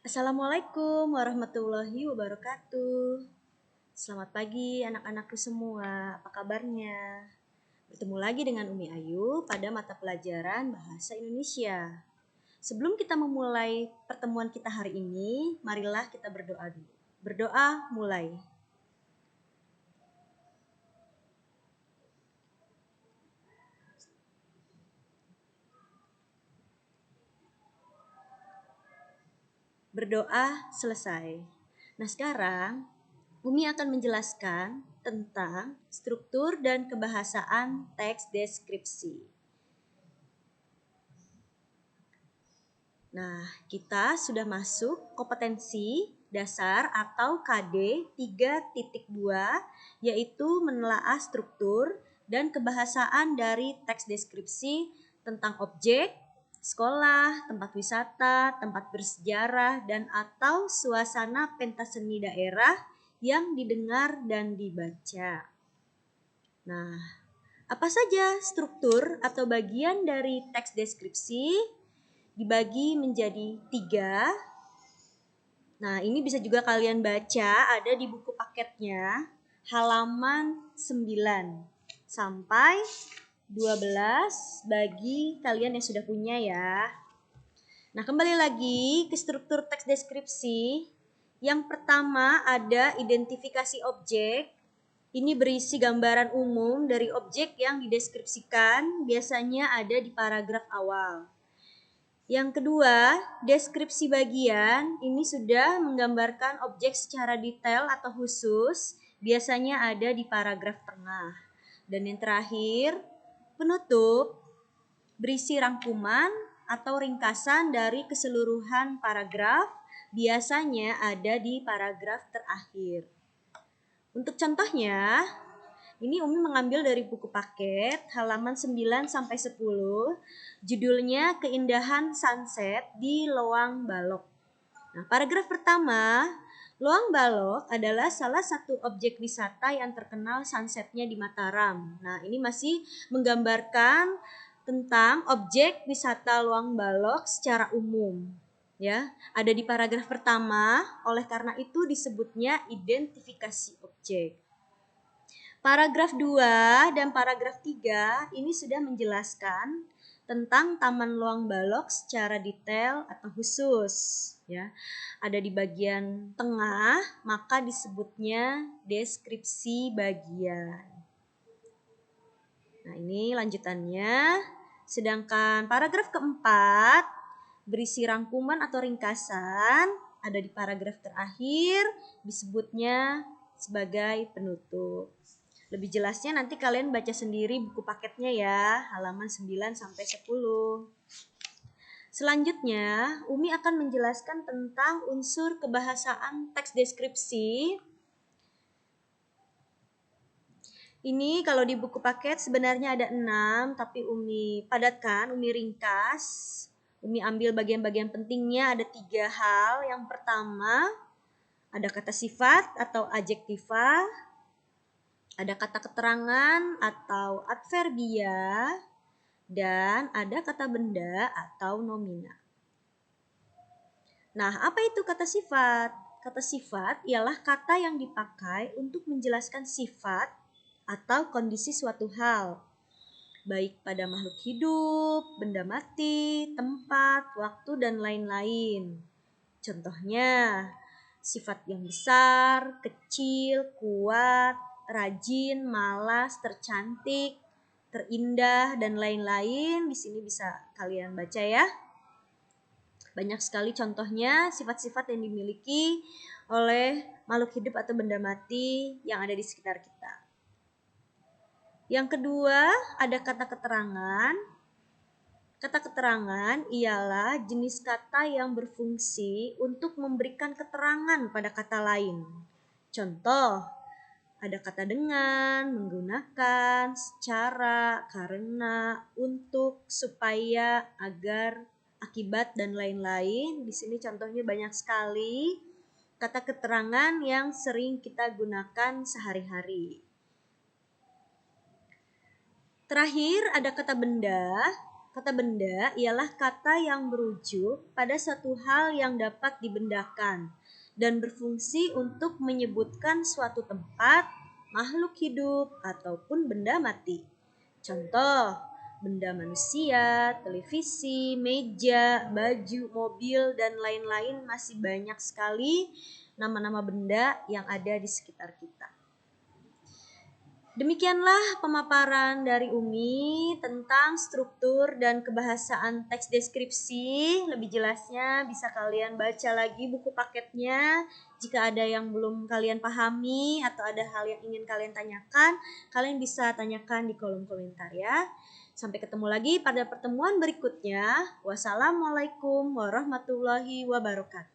Assalamualaikum warahmatullahi wabarakatuh. Selamat pagi anak-anakku semua, apa kabarnya? Bertemu lagi dengan Umi Ayu pada mata pelajaran Bahasa Indonesia. Sebelum kita memulai pertemuan kita hari ini, marilah kita berdoa dulu. Berdoa mulai. Berdoa selesai. Nah sekarang Umi akan menjelaskan tentang struktur dan kebahasaan teks deskripsi. Nah, kita sudah masuk kompetensi dasar atau KD 3.2, yaitu menelaah struktur dan kebahasaan dari teks deskripsi tentang objek, sekolah, tempat wisata, tempat bersejarah, dan atau suasana pentas seni daerah yang didengar dan dibaca. Nah, apa saja struktur atau bagian dari teks deskripsi? Dibagi menjadi 3. Nah, ini bisa juga kalian baca, ada di buku paketnya, halaman 9 sampai 12 bagi kalian yang sudah punya ya. Nah, kembali lagi ke struktur teks deskripsi. Yang pertama ada identifikasi objek. Ini berisi gambaran umum dari objek yang dideskripsikan, biasanya ada di paragraf awal. Yang kedua, deskripsi bagian. Ini sudah menggambarkan objek secara detail atau khusus, biasanya ada di paragraf tengah. Dan yang terakhir, penutup, berisi rangkuman atau ringkasan dari keseluruhan paragraf, biasanya ada di paragraf terakhir. Untuk contohnya, ini Umi mengambil dari buku paket halaman 9 sampai 10. Judulnya Keindahan Sunset di Loang Balok. Nah, paragraf pertama, Loang Balok adalah salah satu objek wisata yang terkenal sunsetnya di Mataram. Nah, ini masih menggambarkan tentang objek wisata Loang Balok secara umum. Ya, ada di paragraf pertama, oleh karena itu disebutnya identifikasi objek. Paragraf 2 dan paragraf 3 ini sudah menjelaskan tentang Taman Loang Balok secara detail atau khusus ya. Ada di bagian tengah, maka disebutnya deskripsi bagian. Nah, ini lanjutannya. Sedangkan paragraf keempat berisi rangkuman atau ringkasan, ada di paragraf terakhir, disebutnya sebagai penutup. Lebih jelasnya nanti kalian baca sendiri buku paketnya ya, halaman 9 sampai 10. Selanjutnya, Umi akan menjelaskan tentang unsur kebahasaan teks deskripsi. Ini kalau di buku paket sebenarnya ada 6, tapi Umi padatkan, Umi ringkas. Umi ambil bagian-bagian pentingnya, ada 3 hal. Yang pertama, ada kata sifat atau adjektiva. Ada kata keterangan atau adverbia, dan ada kata benda atau nomina. Nah, apa itu kata sifat? Kata sifat ialah kata yang dipakai untuk menjelaskan sifat atau kondisi suatu hal, baik pada makhluk hidup, benda mati, tempat, waktu, dan lain-lain. Contohnya, sifat yang besar, kecil, kuat, rajin, malas, tercantik, terindah, dan lain-lain. Di sini bisa kalian baca ya. Banyak sekali contohnya sifat-sifat yang dimiliki oleh makhluk hidup atau benda mati yang ada di sekitar kita. Yang kedua, ada kata keterangan. Kata keterangan ialah jenis kata yang berfungsi untuk memberikan keterangan pada kata lain. Contoh, ada kata dengan, menggunakan, secara, karena, untuk, supaya, agar, akibat, dan lain-lain. Di sini contohnya banyak sekali kata keterangan yang sering kita gunakan sehari-hari. Terakhir ada kata benda. Kata benda ialah kata yang merujuk pada suatu hal yang dapat dibendakan dan berfungsi untuk menyebutkan suatu tempat, makhluk hidup, ataupun benda mati. Contoh, benda manusia, televisi, meja, baju, mobil, dan lain-lain. Masih banyak sekali nama-nama benda yang ada di sekitar kita. Demikianlah pemaparan dari Umi tentang struktur dan kebahasaan teks deskripsi. Lebih jelasnya bisa kalian baca lagi buku paketnya. Jika ada yang belum kalian pahami atau ada hal yang ingin kalian tanyakan, kalian bisa tanyakan di kolom komentar ya. Sampai ketemu lagi pada pertemuan berikutnya. Wassalamualaikum warahmatullahi wabarakatuh.